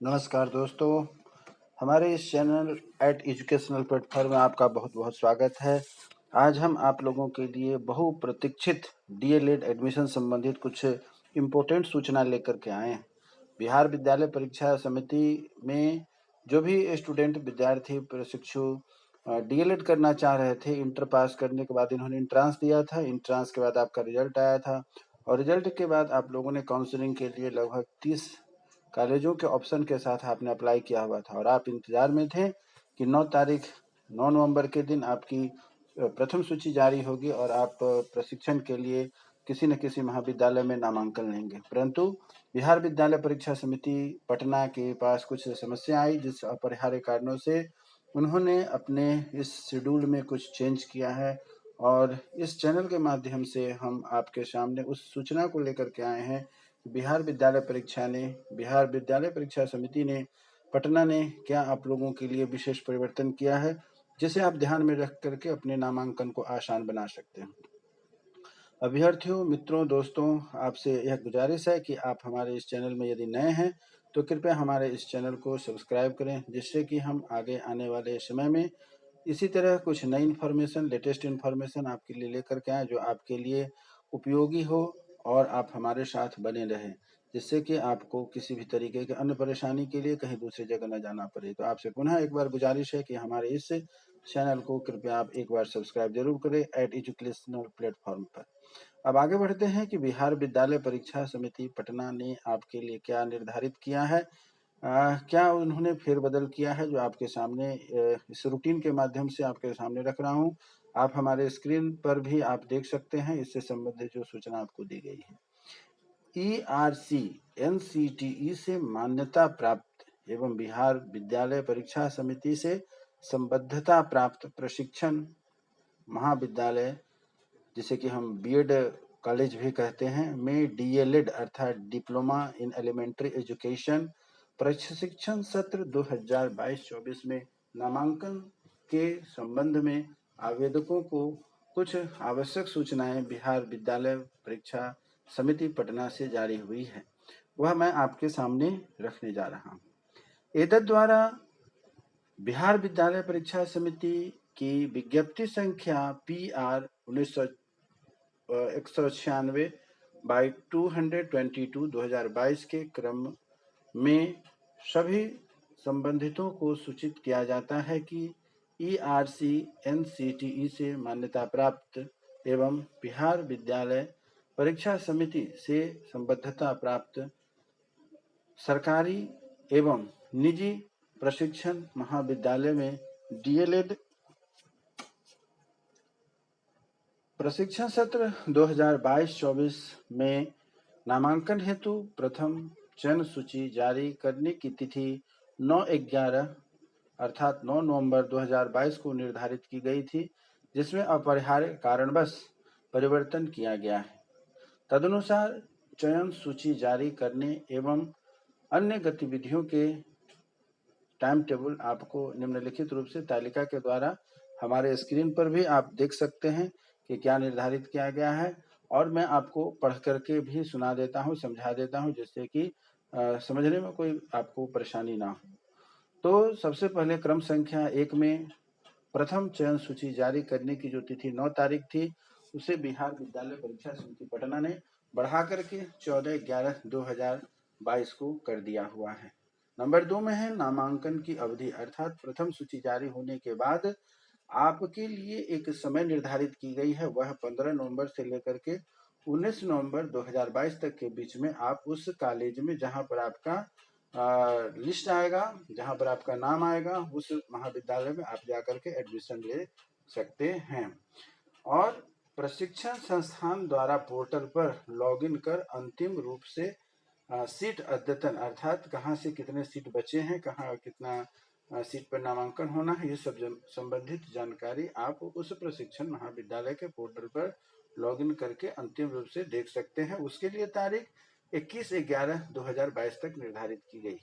नमस्कार दोस्तों, हमारे इस चैनल एट एजुकेशनल प्लेटफॉर्म में आपका बहुत बहुत स्वागत है। आज हम आप लोगों के लिए बहुप्रतीक्षित डीएलएड एडमिशन संबंधित कुछ इम्पोर्टेंट सूचना लेकर के आए हैं। बिहार विद्यालय परीक्षा समिति में जो भी स्टूडेंट विद्यार्थी प्रशिक्षु डीएलएड करना चाह रहे थे, इंटर पास करने के बाद इन्होंने इंट्रांस दिया था। इंट्रांस के बाद आपका रिजल्ट आया था और रिजल्ट के बाद आप लोगों ने काउंसलिंग के लिए लगभग 30 कॉलेजों के ऑप्शन के साथ आपने अप्लाई किया हुआ था और आप इंतजार में थे कि 9 नवंबर के दिन आपकी प्रथम सूची जारी होगी और आप प्रशिक्षण के लिए किसी न किसी महाविद्यालय में नामांकन लेंगे। परंतु बिहार विद्यालय परीक्षा समिति पटना के पास कुछ समस्या आई, जिस अपरिहार्य कारणों से उन्होंने अपने इस शेड्यूल में कुछ चेंज किया है और इस चैनल के माध्यम से हम आपके सामने उस सूचना को लेकर के आए हैं। बिहार विद्यालय परीक्षा समिति ने पटना ने क्या आप लोगों के लिए विशेष परिवर्तन किया है, जिसे आप ध्यान में रख करके अपने नामांकन को आसान बना सकते हैं। अभ्यर्थियों, मित्रों, दोस्तों, आपसे यह गुजारिश है कि आप हमारे इस चैनल में यदि नए हैं तो कृपया हमारे इस चैनल को सब्सक्राइब करें, जिससे कि हम आगे आने वाले समय में इसी तरह कुछ नई इन्फॉर्मेशन, लेटेस्ट इन्फॉर्मेशन आपके लिए लेकर के आए जो आपके लिए उपयोगी हो और आप हमारे साथ बने रहें, जिससे कि आपको किसी भी तरीके के अन्य परेशानी के लिए कहीं दूसरी जगह न जाना पड़े। तो आपसे पुनः एक बार गुजारिश है कि हमारे इस चैनल को कृपया आप एक बार सब्सक्राइब जरूर करें एट एजुकेशनल प्लेटफॉर्म पर। अब आगे बढ़ते हैं कि बिहार विद्यालय परीक्षा समिति पटना ने आपके लिए क्या निर्धारित किया है। क्या उन्होंने फेरबदल किया है, जो आपके सामने इस रूटीन के माध्यम से आपके सामने रख रहा हूं। आप हमारे स्क्रीन पर भी आप देख सकते हैं, इससे संबंधित जो सूचना आपको दी गई है। ERC NCTE से मान्यता प्राप्त एवं बिहार विद्यालय परीक्षा समिति से संबद्धता प्राप्त प्रशिक्षण महाविद्यालय, जिसे कि हम बीएड कॉलेज भी कहते हैं, में डीएलएड अर्थात डिप्लोमा इन एलिमेंट्री एजुकेशन प्रशिक्षण सत्र 2022-24 में नामांकन के संबंध में आवेदकों को कुछ आवश्यक सूचनाएं बिहार विद्यालय परीक्षा समिति पटना से जारी हुई है, वह मैं आपके सामने रखने जा रहा हूं। एतद द्वारा बिहार विद्यालय परीक्षा समिति की विज्ञप्ति संख्या PR 196/222 2022 के क्रम में सभी संबंधितों को सूचित किया जाता है कि ERC NCTE से मान्यता प्राप्त एवं बिहार विद्यालय परीक्षा समिति से संबद्धता प्राप्त सरकारी एवं निजी प्रशिक्षण महाविद्यालय में डीएलएड प्रशिक्षण सत्र 2022-24 में नामांकन हेतु प्रथम चयन सूची जारी करने की तिथि 9/11 अर्थात 9 नवंबर 2022 को निर्धारित की गई थी, जिसमें अपरिहार्य कारणवश परिवर्तन किया गया है। तदनुसार चयन सूची जारी करने एवं अन्य गतिविधियों के टाइम टेबल आपको निम्नलिखित रूप से तालिका के द्वारा हमारे स्क्रीन पर भी आप देख सकते हैं कि क्या निर्धारित किया गया है, और मैं आपको पढ़ करके भी सुना देता हूं, समझा देता हूं, जिससे कि समझने में कोई आपको परेशानी ना हो। तो सबसे पहले क्रम संख्या 1 में प्रथम चयन सूची जारी करने की जो तिथि 9 तारीख थी, उसे बिहार विद्यालय परीक्षा समिति पटना ने बढ़ा करके 14/11/2022 को कर दिया हुआ है। नंबर 2 में है नामांकन की अवधि, अर्थात प्रथम सूची जारी होने के बाद आपके लिए एक समय निर्धारित की गई है, वह 15 नवंबर से लेकर के 19 नवंबर 2022 तक के बीच में आप उस कॉलेज में जहां पर आपका लिस्ट आएगा, जहां पर आपका नाम आएगा, उस महाविद्यालय में आप जाकर के एडमिशन ले सकते हैं। और प्रशिक्षण संस्थान द्वारा पोर्टल पर लॉगिन कर अंतिम रूप से सीट अद्यतन अर्थात कहाँ से कितने सीट बचे हैं, कहाँ कितना सीट पर नामांकन होना है, ये सब संबंधित जानकारी आप उस प्रशिक्षण महाविद्यालय के पोर्टल पर लॉगिन करके अंतिम रूप से देख सकते हैं। उसके लिए तारीख 21/11/2022 तक निर्धारित की गई है।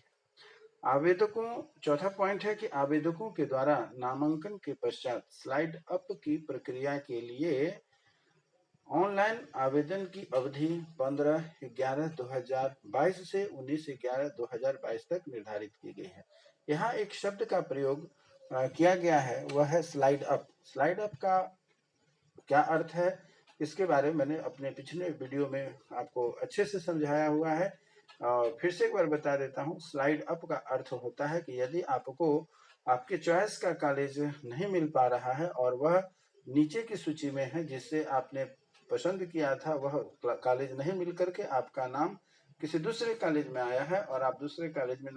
आवेदकों, चौथा पॉइंट है कि आवेदकों के द्वारा नामांकन के पश्चात स्लाइड अप की प्रक्रिया के लिए ऑनलाइन आवेदन की अवधि 15/11/2022 से 19/11/2022 तक निर्धारित की गई है। यहाँ एक शब्द का प्रयोग किया गया है, वह है स्लाइड अप। स्लाइड अप का क्या अर्थ है, इसके बारे में मैंने अपने पिछले वीडियो में आपको अच्छे से समझाया हुआ है। फिर से एक बार बता देता हूँ। स्लाइड अप का अर्थ होता है कि यदि आपको आपके चॉइस का कॉलेज नहीं मिल पा रहा है और वह नीचे की सूची में है, जिससे आपने पसंद किया था, वह कॉलेज नहीं मिल करके आपका नाम किसी दूसरे कॉलेज में आया है और आप दूसरे कॉलेज में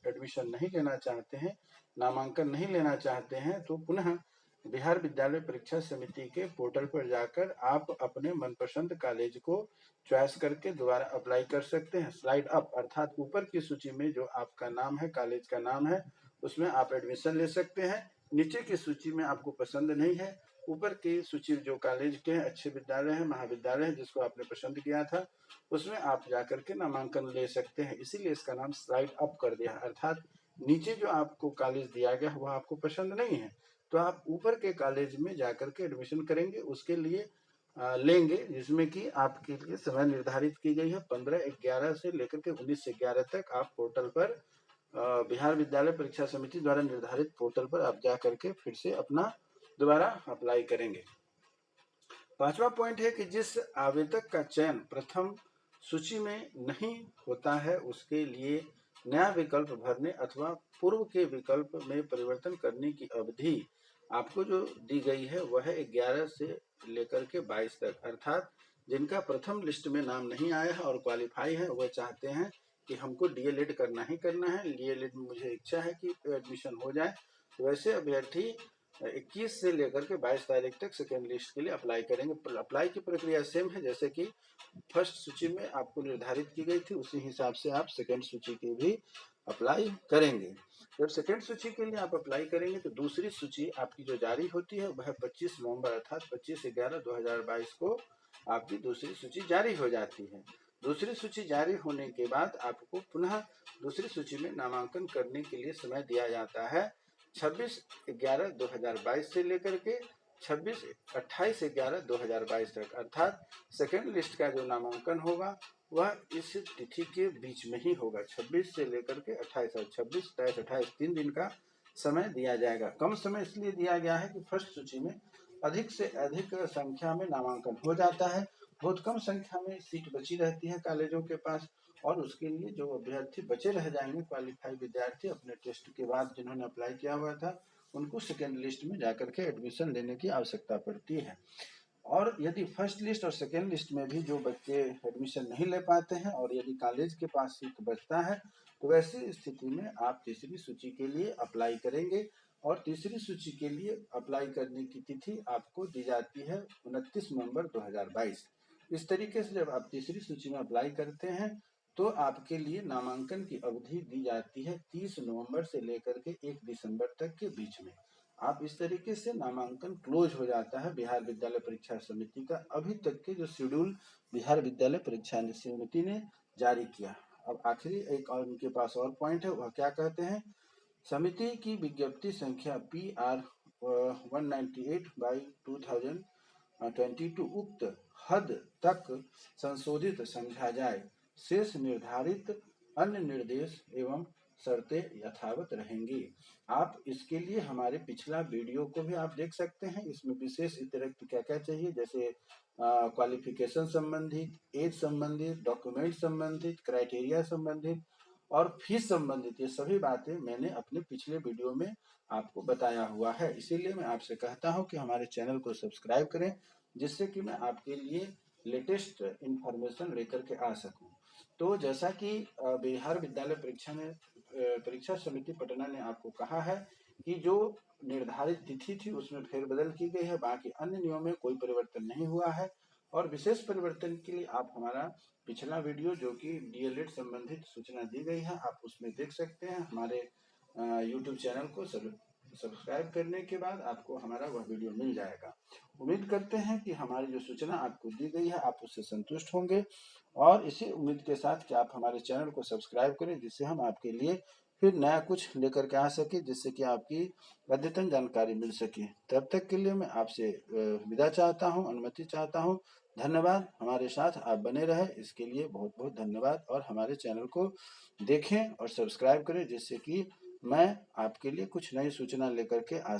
एडमिशन नहीं लेना चाहते हैं, नामांकन नहीं लेना चाहते हैं, तो पुनः बिहार विद्यालय परीक्षा समिति के पोर्टल पर जाकर आप अपने मनपसंद कॉलेज को चॉइस करके दोबारा अप्लाई कर सकते हैं। स्लाइड अप अर्थात ऊपर की सूची में जो आपका नाम है, कॉलेज का नाम है, उसमें आप एडमिशन ले सकते हैं। नीचे की सूची में आपको पसंद नहीं है, ऊपर की सूची जो कॉलेज के अच्छे विद्यालय हैं, महाविद्यालय हैं, जिसको आपने पसंद किया था, उसमें आप जाकर के नामांकन ले सकते हैं। इसीलिए इसका नाम स्लाइड अप कर दिया, अर्थात नीचे जो आपको कॉलेज दिया गया वह आपको पसंद नहीं है, तो आप ऊपर के कॉलेज में जाकर के एडमिशन करेंगे। उसके लिए लेंगे, जिसमें कि आपके लिए समय निर्धारित की गई है। 15/11 से लेकर के 19/11 तक आप पोर्टल पर बिहार विद्यालय परीक्षा समिति द्वारा निर्धारित पोर्टल पर आप जा करके फिर से अपना दोबारा अप्लाई करेंगे। पांचवा पॉइंट है कि जिस आवेदक का चयन प्रथम सूची में नहीं होता है, उसके लिए नया विकल्प भरने अथवा पूर्व के विकल्प में परिवर्तन करने की अवधि आपको जो दी गई है वह है 11 से लेकर के 22 तक। अर्थात जिनका प्रथम लिस्ट में नाम नहीं आया है और क्वालिफाई है, वह चाहते हैं कि हमको डीएलएड करना ही करना है, डीएलएड में मुझे इच्छा है कि एडमिशन हो जाए, तो वैसे अभ्यर्थी 21 से लेकर के 22 तारीख तक सेकेंड लिस्ट के लिए अप्लाई करेंगे। अप्लाई की प्रक्रिया सेम है, जैसे कि फर्स्ट सूची में आपको निर्धारित की गई थी, उसी हिसाब से आप सेकेंड सूची की भी अप्लाई करेंगे। जब सेकेंड सूची के लिए आप अप्लाई करेंगे तो दूसरी सूची आपकी जो जारी होती है वह 25 नवंबर अर्थात 25/11/2022 को आपकी दूसरी सूची जारी हो जाती है। दूसरी सूची जारी होने के बाद आपको पुनः दूसरी सूची में नामांकन करने के लिए समय दिया जाता है 26/11/2022 से लेकर के 28/11/2022 तक। अर्थात सेकेंड लिस्ट का जो नामांकन होगा वह इस तिथि के बीच में ही होगा, 26 से लेकर के 28 और 26, 27, 28 3 दिन का समय दिया जाएगा। कम समय इसलिए दिया गया है कि फर्स्ट सूची में अधिक से अधिक संख्या में नामांकन हो जाता है, बहुत कम संख्या में सीट बची रहती है कॉलेजों के पास, और उसके लिए जो अभ्यर्थी बचे रह जाएंगे, क्वालिफाइड विद्यार्थी अपने टेस्ट के बाद जिन्होंने अप्लाई किया हुआ था, उनको सेकेंड लिस्ट में जाकर के एडमिशन लेने की आवश्यकता पड़ती है। और यदि फर्स्ट लिस्ट और सेकेंड लिस्ट में भी जो बच्चे एडमिशन नहीं ले पाते हैं और यदि कॉलेज के पास सीट बचता है, तो वैसी स्थिति में आप तीसरी सूची के लिए अप्लाई करेंगे और तीसरी सूची के लिए अप्लाई करने की तिथि आपको दी जाती है 29 नवंबर 2022। इस तरीके से जब आप तीसरी सूची में अप्लाई करते हैं तो आपके लिए नामांकन की अवधि दी जाती है 30 नवंबर से लेकर के 1 दिसंबर तक के बीच में। आप इस तरीके से नामांकन क्लोज हो जाता है बिहार विद्यालय परीक्षा समिति का अभी तक के जो शेड्यूल बिहार विद्यालय परीक्षा समिति ने जारी किया। अब आखिरी एक और उनके पास और पॉइंट है, वह क्या कहते हैं, समिति की विज्ञप्ति संख्या PR 198/2022 उक्त हद तक संशोधित समझा जाए, शेष निर्धारित अन्य निर्देश एवं शर्तें यथावत रहेंगी। आप इसके लिए हमारे पिछला वीडियो को भी आप देख सकते हैं, इसमें विशेष अतिरिक्त क्या क्या चाहिए, जैसे क्वालिफिकेशन संबंधित, एज संबंधित, डॉक्यूमेंट संबंधित, क्राइटेरिया संबंधित और फीस संबंधित, ये सभी बातें मैंने अपने पिछले वीडियो में आपको बताया हुआ है। इसीलिए मैं आपसे कहता हूं कि हमारे चैनल को सब्सक्राइब करें, जिससे कि मैं आपके लिए लेटेस्ट इंफॉर्मेशन लेकर के आ सकूं। तो जैसा कि बिहार विद्यालय परीक्षा समिति पटना ने आपको कहा है कि जो निर्धारित तिथि थी उसमें फेरबदल की गई है, बाकी अन्य नियमों में कोई परिवर्तन नहीं हुआ है। और विशेष परिवर्तन के लिए आप हमारा पिछला वीडियो जो कि डीएलएड संबंधित सूचना दी गई है, आप उसमें देख सकते हैं। हमारे यूट्यूब चैनल को सब्सक्राइब करने के बाद आपको हमारा वह वीडियो मिल जाएगा। उम्मीद करते हैं कि हमारी जो सूचना आपको दी गई है आप उससे संतुष्ट होंगे, और इसी उम्मीद के साथ कि आप हमारे चैनल को सब्सक्राइब करें, जिससे हम आपके लिए फिर नया कुछ लेकर के आ सके, जिससे कि आपकी अद्यतन जानकारी मिल सके। तब तक के लिए मैं आपसे विदा चाहता हूँ, अनुमति चाहता हूँ। धन्यवाद। हमारे साथ आप बने रहे इसके लिए बहुत बहुत धन्यवाद, और हमारे चैनल को देखें और सब्सक्राइब करें, जिससे कि मैं आपके लिए कुछ नई सूचना लेकर के आ